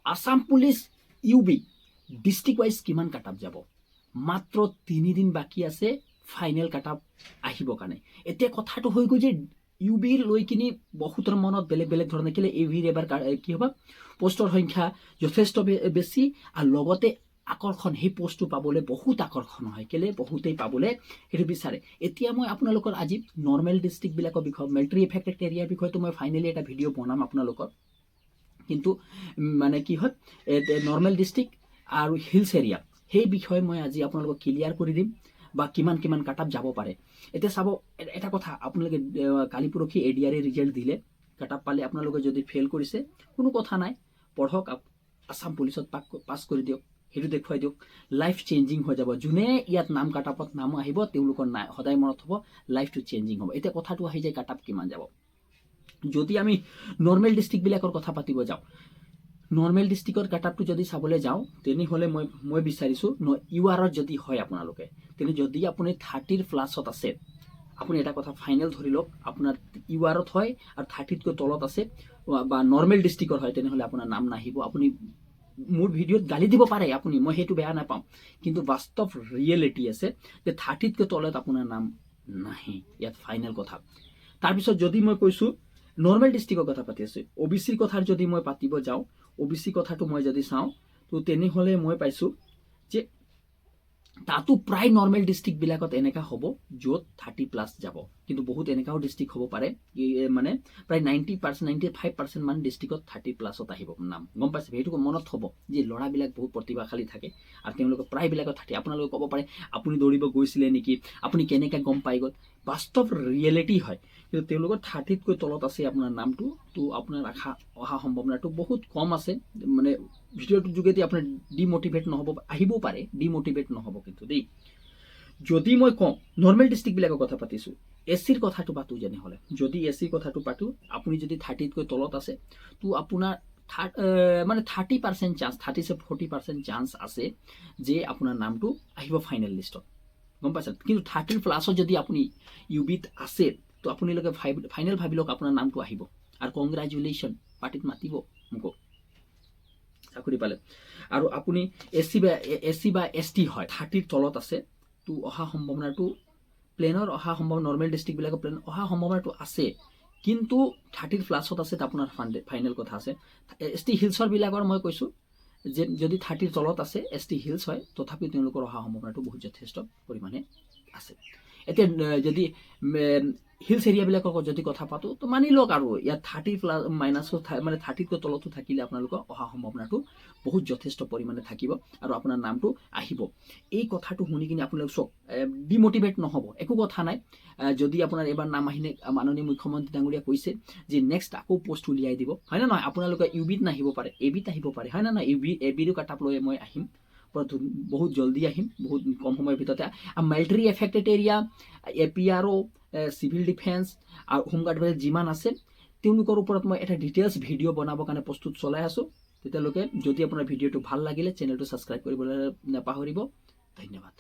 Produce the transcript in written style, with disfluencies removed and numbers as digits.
Assam police UB district wise কিমান cut off যাব মাত্ৰ 3 দিন বাকী আছে ফাইনেল কাট-অফ আহিবৰ কাৰণে এতিয়া কথাটো হৈ গ'ল যে ইউবিৰ লৈ কিনি বহুতৰ মনত বেলেগ বেলেগ ধৰণে কেলে ইউবিৰ এবাৰ কি হ'ব পোষ্টৰ সংখ্যা যথেষ্ট বেছি আৰু লগতে আকৰ্ষণ সেই পোষ্টটো পাবলৈ বহুত আকৰ্ষণ হয় কেলে বহুতেই পাবলৈ সেইটো বিচাৰে এতিয়া মই আপোনালোকৰ আজি নৰ্মেল ডিষ্ট্ৰিক্টবিলাকৰ বিষয়ে মিলিটাৰী এফেক্টেড এৰিয়াৰ বিষয়টো মই ফাইনেলি এটা ভিডিঅ' বনাম আপোনালোকৰ কিন্তু মানে কি হয় নৰ্মেল ডিষ্ট্ৰিক্ট আৰু হিলছ এৰিয়া সেই বিষয়ে মই আজি আপোনালোকক ক্লিয়াৰ কৰি দিম বা কিমান কিমান কাট-অফ যাব পাৰে এতিয়া চাব এটা কথা আপোনালোকে কালি পৰহি এডিআৰএ ৰিজাল্ট দিলে কাট-অফ পালে আপোনালোকে যদি ফেইল কৰিছে কোনো কথা নাই পঢ়ক আসাম পুলিচত পাছ কৰি দিয়ক সেইটো দেখুৱাই দিয়ক লাইফ চেঞ্জিং হৈ যাব যোনে ইয়াত নাম কাট-অফত নাম আহিব তেওঁলোকৰ নাই সদায় মনত হ'ব লাইফটো চেঞ্জিং হ'ব এতিয়া কথাটো আহি যায় কাট-অফ কিমান যাব যদি আমি নৰ্মেল ডিষ্ট্ৰিক্টবিলাকৰ কথা পাতিব যাওঁ নৰ্মেল ডিষ্ট্ৰিক্টৰ কাট-অফটো যদি চাবলৈ যাওঁ তেনেহ'লে মই বিচাৰিছোঁ ইউআৰত যদি হয় আপোনালোকে তেনে যদি আপুনি 30ৰ প্লাছত আছে আপুনি এটা কথা ফাইনেল ধৰি লওক আপোনাৰ ইউআৰত হয় আৰু 30তকৈ তলত আছে বা নৰ্মেল ডিষ্ট্ৰিক্টৰ হয় তেনেহ'লে আপোনাৰ নাম নাহিব আপুনি মোৰ ভিডিঅ'ত গালি দিব পাৰে আপুনি মই সেইটো বেয়া নাপাওঁ কিন্তু বাস্তৱ ৰিয়েলিটি আছে যে 30তকৈ তলত আপোনাৰ নাম নাহে ইয়াত ফাইনেল কথা তাৰপিছত যদি মই কৈছোঁ নৰ্মেল ডিষ্ট্ৰিক্টৰ কথা পাতি আছোঁ অবিচিৰ কথাৰ যদি মই পাতিব যাওঁ অবিচি কথাটো মই যদি চাওঁ তো তেনেহ'লে মই পাইছোঁ যে তাতো প্ৰায় নৰ্মেল ডিষ্ট্ৰিক্টবিলাকত এনেকুৱা হ'ব য'ত 30+ যাব কিন্তু বহুত এনেকুৱাও ডিষ্ট্ৰিক্ট হ'ব পাৰে মানে প্ৰায় 90% 95% মান ডিষ্ট্ৰিক্টত 30+ত আহিব নাম গম পাইছে সেইটো মনত হ'ব যে ল'ৰাবিলাক বহুত প্ৰতিভাশালী থাকে আৰু তেওঁলোকে প্ৰায়বিলাকত থাকে আপোনালোকে ক'ব পাৰে আপুনি দৌৰিব গৈছিলে নেকি আপুনি কেনেকৈ গম পাই গ'ল বাস্তৱ ৰিয়েলিটি হয় কিন্তু তেওঁলোকৰ 30তকৈ তলত আছে আপোনাৰ নামটো তো আপোনাৰ অহা সম্ভাৱনাটো বহুত কম আছে মানে ভিডিঅ'টোৰ যোগেদি আপোনাৰ ডিমোটিভেট নহ'ব আহিবও পাৰে ডিমোটিভেট নহ'ব কিন্তু দেই যদি মই কওঁ নৰ্মেল ডিষ্ট্ৰিক্টবিলাকৰ কথা পাতিছোঁ এচিৰ কথাটো পাতোঁ যেনেহ'লে যদি এচিৰ কথাটো পাতোঁ আপুনি যদি 30তকৈ তলত আছে তো আপোনাৰ মানে 30% চান্স 30-40% চান্স আছে যে আপোনাৰ নামটো আহিব ফাইনেল লিষ্টত গম পাইছে কিন্তু 30ৰ প্লাছত যদি আপুনি ইউবিত আছে তো আপোনালোকে ফাইনেল ভাবি লওক আপোনাৰ নামটো আহিব আৰু কংগ্ৰেচুলেশ্যন পাৰ্টিত মাতিব মোকো চাকৰি পালে আৰু আপুনি এচি বা এছটি হয় 30ৰ তলত আছে তো অহা সম্ভাৱনাটো প্লেনৰ অহা সম্ভৱ নৰ্মেল ডিষ্ট্ৰিক্টবিলাকৰ প্লেন অহা সম্ভাৱনাটো আছে কিন্তু 30ৰ প্লাছত আছে আপোনাৰ ফাইনেল কথা আছে এছটি হিলছৰবিলাকৰ মই কৈছোঁ যে যদি 30ৰ তলত আছে এছটি হিলছ হয় তথাপিও তেওঁলোকৰ অহা সম্ভাৱনাটো বহুত যথেষ্ট পৰিমাণে আছে এতিয়া যদি হিলছ এৰিয়াবিলাকৰ যদি কথা পাতোঁ তো মানি লওক আৰু ইয়াত 30+ মানে 30তকৈ তলতো থাকিলে আপোনালোকৰ অহা সম্ভাৱনাটো বহুত যথেষ্ট পৰিমাণে থাকিব আৰু আপোনাৰ নামটো আহিব এই কথাটো শুনি কিনে আপোনালোক চক ডিমোটিভেট নহ'ব একো কথা নাই যদি আপোনাৰ এবাৰ নাম আহিলে মাননীয় মুখ্যমন্ত্ৰী ডাঙৰীয়া কৈছে যে নেক্সট আকৌ পোষ্ট উলিয়াই দিব হয় নে নহয় আপোনালোকে ইউবিত নাহিব পাৰে এবিত আহিব পাৰে হয় নে নহয় এবিৰো কাট-অফ লৈ মই আহিম বহুত জলদি আহিম বহুত কম সময়ৰ ভিতৰতে military affected area APRO civil defence আৰু হোমগাৰ্ড যিমান আছে তেওঁলোকৰ ওপৰত মই এটা ডিটেইলছ ভিডিঅ' বনাবৰ কাৰণে প্ৰস্তুত চলাই আছোঁ তেতিয়ালৈকে যদি আপোনাৰ ভিডিঅ'টো ভাল লাগিলে চেনেলটো ছাবস্ক্ৰাইব কৰিবলৈ নাপাহৰিব ধন্যবাদ